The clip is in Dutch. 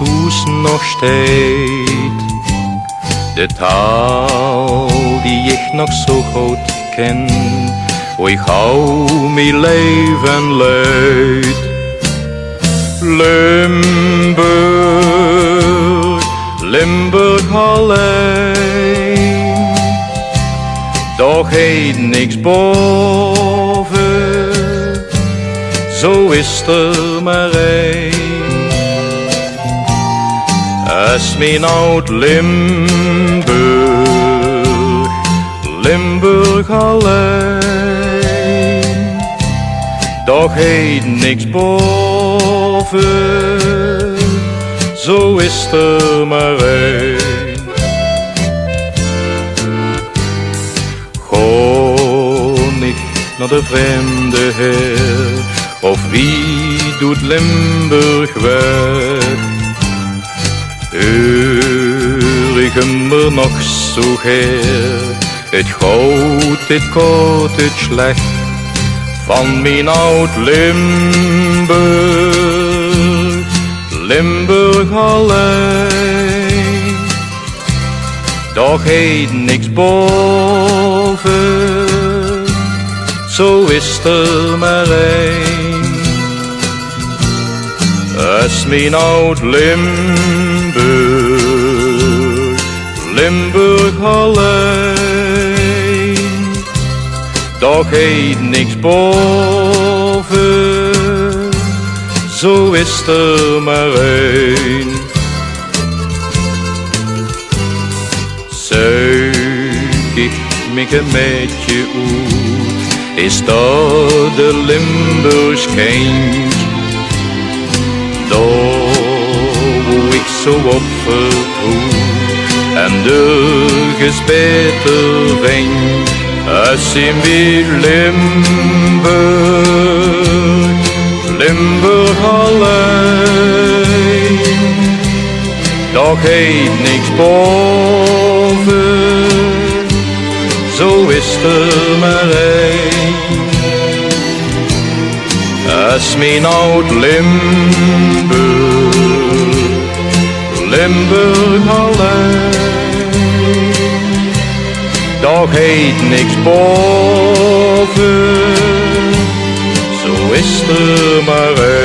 huis nog steed. De taal die ik nog zo goed ken, hoe ik hou mijn leven luid. Limburg, Limburg alleen, doch heet niks boven, zo is er maar één. Is mijn oud Limburg, Limburg alleen, doch heet niks boven, zo is er maar één. Gewoon ik naar de vreemde heer, of wie doet Limburg weg? Hoor ik hem er nog zo geer, het goud, het koud, het slecht, van mijn oud Limburg, Limburg alleen. Doch heet niks boven, zo is er maar één. Is mijn oud Limburg, Limburg alleen, doch heet niks boven, zo is er maar één. Zuig ik me een beetje uit, is dat de Limburgs kind? Daar ik zo op vertrouw en nergens beter vind als in wie Limburg, Limburg alleen. Doch heet niks boven, zo is er maar één. Is mijn oud Limburg, Limburg alleen, doch heet niks boven, zo is er maar één.